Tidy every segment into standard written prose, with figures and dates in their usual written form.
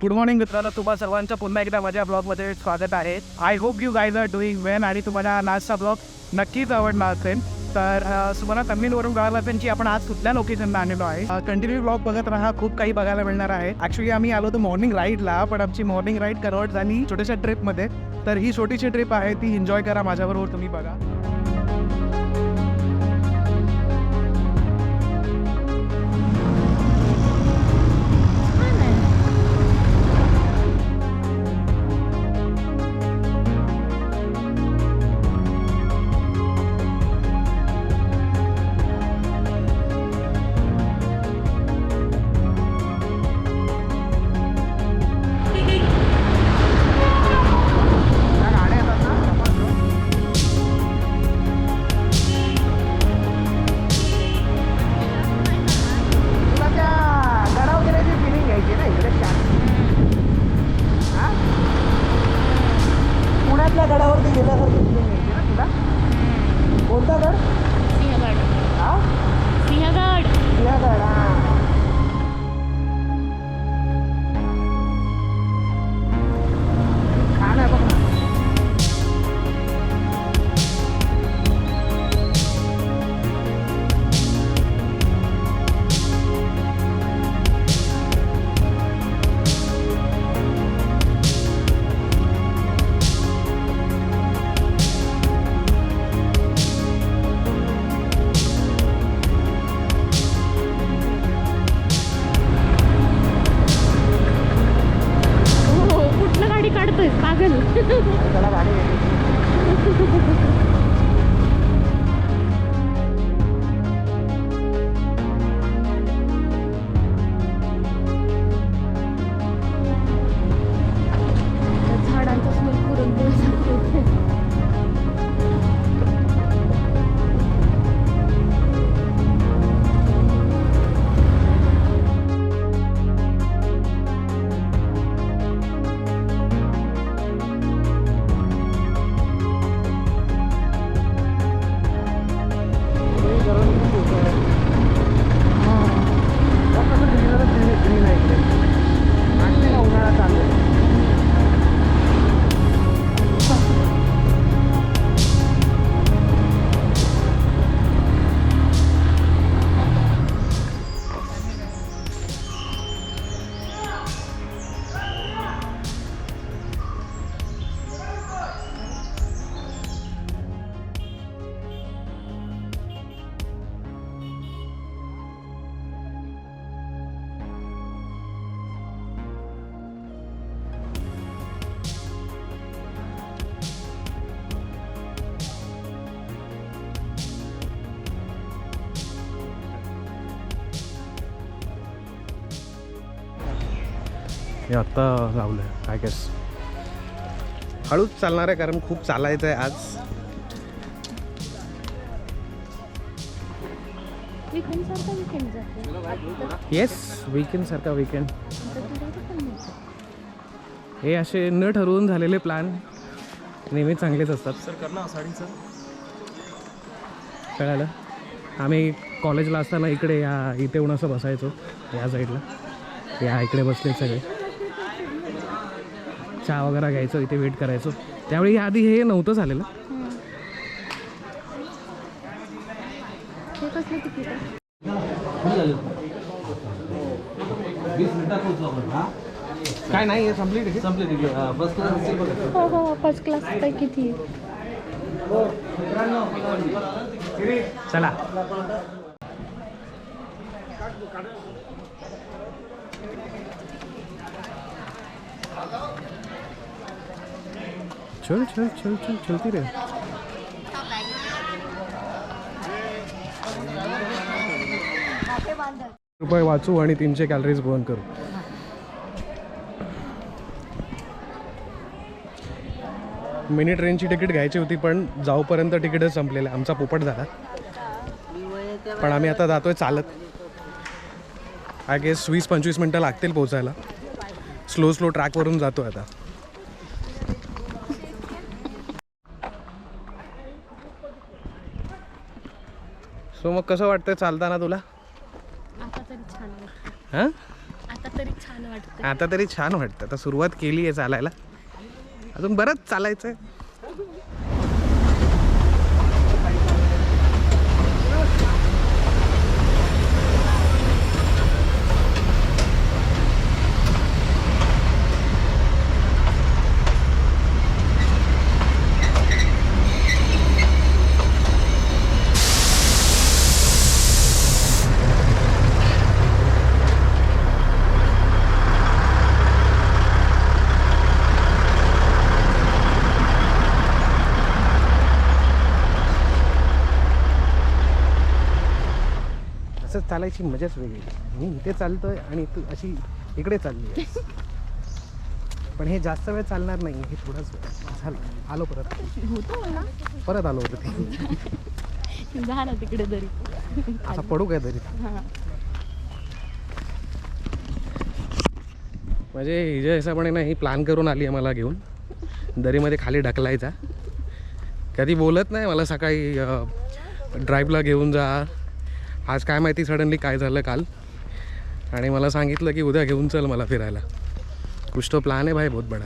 Good morning मित्रांनो, तुम्हा सर्वांचं पुन्हा एकदा माझ्या ब्लॉगमध्ये स्वागत आहे. I hope you guys are doing well आणि तुम्हाला आजचा ब्लॉग नक्कीच आवडला असेल. तर तुम्हाला तमिळवरून कळालं असेल की आपण आज कुठल्या लोकेशनला आलेलो आहे. कंटिन्यू ब्लॉग बघत राहा, खूप काही बघायला मिळणार आहे. ॲक्च्युली आम्ही आलो होतो मॉर्निंग राईडला, पण आमची मॉर्निंग राईड कन्वर्ट झाली छोट्याशा ट्रिपमध्ये. तर ही छोटीशी ट्रिप आहे, ती एन्जॉय करा माझ्याबरोबर, तुम्ही बघा. पुण्यातल्या गडावरती गेल्यासारखी फिलिंग यायची ना तुला? कोणता गड? सिंहगड. हा, सिंहगड. सिंहगड. हा, छान आहे बघ ना. कुठलं गाडी काढतोय पागल? त्याला गाडी येते. झाडांचा स्मेल पुरून हे आत्ता लावलं आहे आय गेस. हळूच चालणार आहे कारण खूप चालायचं आहे आज. येस, वीकेंड सारखा वीकेंड. हे असे न ठरवून झालेले प्लॅन नेहमी चांगलेच असतात. सर करणार साडीचं कळालं. आम्ही कॉलेजला असताना इकडे इथे येऊन असं बसायचो या साईडला. या इकडे बसले सगळे, चहा वगैरे घ्यायचो, इथे वेट करायचो. त्यावेळी आधी हे नव्हतं झालेलं. काय नाही, हे संपली तिकीट. हो हो, फर्स्ट क्लास किती. चला चल चल चल चल चलती रे. रुपये वाचू आणि 300 कॅलरीज बर्न करू. मिनी ट्रेनची तिकीट घ्यायची होती पण जाऊपर्यंत तिकीटच संपलेलं. आमचा पोपट झाला. पण आम्ही आता जातोय चालत. आय गेस 20-25 मिनटं लागतील पोचायला. स्लो स्लो ट्रॅकवरून जातो आता. सो मग कसं वाटतंय चालताना तुला? आता तरी छान वाटतं. हां, आता तरी छान वाटतं. आता तरी छान वाटतं. आता सुरुवात केली आहे चालायला, अजून बरंच चालायचं आहे. असं चालायची मजाच वेगळी. मी इथे चालतोय आणि तू अशी इकडे चालली आहेस. पण हे जास्त वेळ चालणार नाही, हे थोडाच वेळ झालं. आलो परत परत आलो वरती. जा ना तिकडे तरी. आता पडू काय तरी. म्हणजे हिजे हिसाबाने ना ही प्लॅन करून आली आहे मला घेऊन दरीमध्ये खाली ढकलायचा. कधी बोलत नाही मला सकाळी ड्राईव्हला घेऊन जा. आज काय माहिती सडनली काय झालं काल, आणि मला सांगितलं की उद्या घेऊन चल मला फिरायला. कुछ तो प्लान है भाई बहुत बड़ा.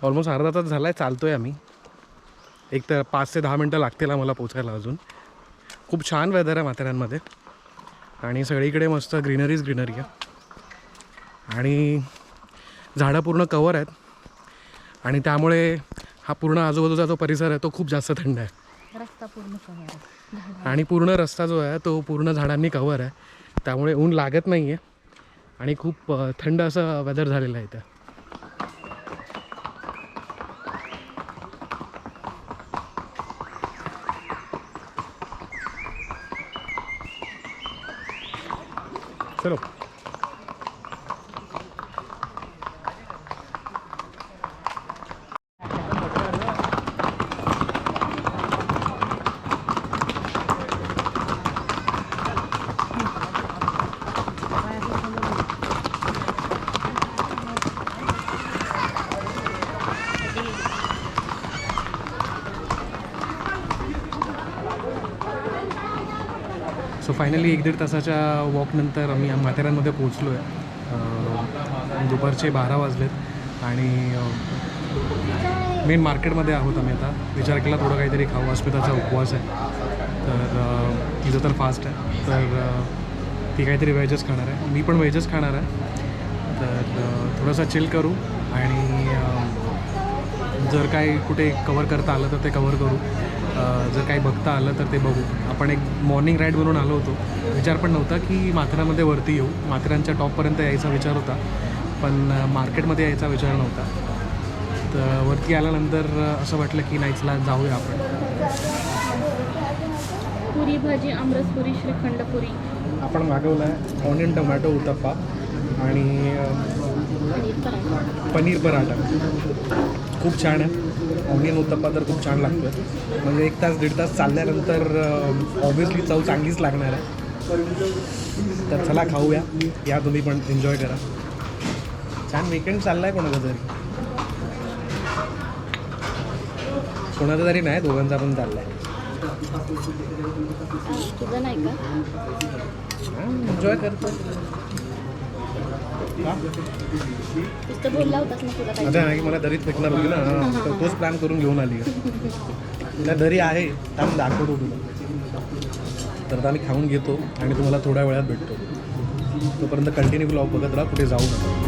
ऑलमोस्ट अर्धा तास झाला आहे चालतो आहे आम्ही. एक तर 5 ते 10 मिनटं लागतील आम्हाला पोचायला अजून. खूप छान वेदर आहे माथेरानमध्ये आणि सगळीकडे मस्त ग्रीनरीच ग्रीनरी आहे आणि झाडं पूर्ण कवर आहेत आणि त्यामुळे हा पूर्ण आजूबाजूचा जो परिसर आहे तो खूप जास्त थंड आहे. रस्ता पूर्ण कव्हर आहे आणि पूर्ण रस्ता जो आहे तो पूर्ण झाडांनी कवर आहे, त्यामुळे ऊन लागत नाही आहे आणि खूप थंड असं वेदर झालेलं आहे इथं. चलो सो फायनली 1-1.5 तासाच्या वॉकनंतर आम्ही माथेरानमध्ये पोहोचलो आहे. दुपारचे 12 वाजलेत आणि मेन मार्केटमध्ये आहोत आम्ही आता. विचार केला थोडं काहीतरी खाऊ. अस्मिताचा उपवास आहे तर तिचं तर फास्ट आहे तर ती काहीतरी व्हेजच खाणार आहे, मी पण व्हेजच खाणार आहे. तर थोडंसं चिल करू आणि जर काही कुठे कवर करता आलं तर ते कवर करू, जर काही बघता आलं तर ते बघू. आपण एक मॉर्निंग राईड बनवून आलो होतो. विचार पण नव्हता की माथेरानमध्ये वरती येऊ. माथेरानच्या टॉपपर्यंत यायचा विचार होता पण मार्केटमध्ये यायचा विचार नव्हता. तर वरती आल्यानंतर असं वाटलं की नाही चला जाऊया आपण. पुरी भाजी, आमरसपुरी, श्रीखंडपुरी. आपण मागवला आहे ऑनियन टोमॅटो उत्तप्पा आणि पनीर पराठा. खूप छान आहे. ऑनियन उत्तप्पा तर खूप छान लागतो आहे. म्हणजे 1 तास 1.5 तास चालल्यानंतर ऑब्व्हियसली चव चांगलीच लागणार आहे. तर चला खाऊया. या तुम्ही पण एन्जॉय करा. छान विकेंड चालला आहे कोणाचा तरी. कोणाचा तरी नाही, दोघांचा पण चालला आहे. तुझं नाही का? एन्जॉय करतो. नुसतं बोलला होतास ना तुला आता नाही मला दरीत फेकणार होती ना, तर तोच प्लॅन करून घेऊन आली. तुला दरी आहे त्यामुळे दाखवतो तुला. तर आता आम्ही खाऊन घेतो आणि तुम्हाला थोड्या वेळात भेटतो. तोपर्यंत कंटिन्यू ब्लॉग बघत राहा, कुठे जाऊ नका.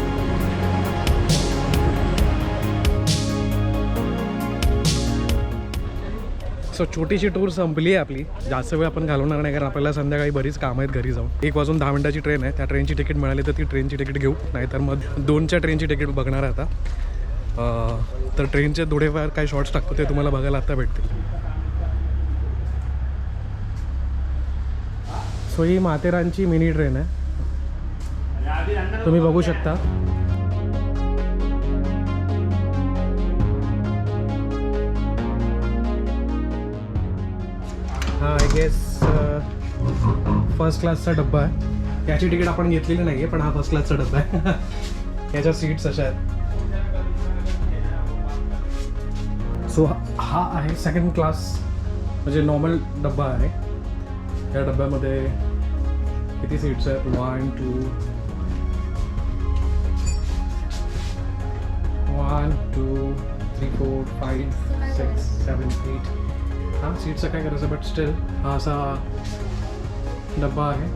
सो छोटीशी टूर संपली आहे आपली. जास्त वेळ आपण घालवणार नाही कारण आपल्याला संध्याकाळी बरीच कामं आहेत घरी जाऊन. 1 वाजून 10 मिनिटाची ट्रेन आहे. त्या ट्रेनची तिकीट मिळाली तर ती ट्रेनची तिकीट घेऊ, नाहीतर मग 2च्या ट्रेनची तिकीट बघणार आहे आता. तर ट्रेनचे थोडेफार काही शॉर्ट्स टाकतो ते तुम्हाला बघायला आता भेटतील. सो ही माथेरानची मिनी ट्रेन आहे, तुम्ही बघू शकता. हा आय गेस फर्स्ट क्लासचा डब्बा आहे. याची तिकीट आपण घेतलेली नाही आहे, पण हा फर्स्ट क्लासचा डब्बा आहे. याच्या सीट्स अशा आहेत. सो हा आहे सेकंड क्लास, म्हणजे नॉर्मल डब्बा आहे. या डब्यामध्ये किती सीट्स आहेत? 1 2 3 4 5 6 7 8. हां सीटचं काय करायचं, बट स्टील हा असा डब्बा आहे.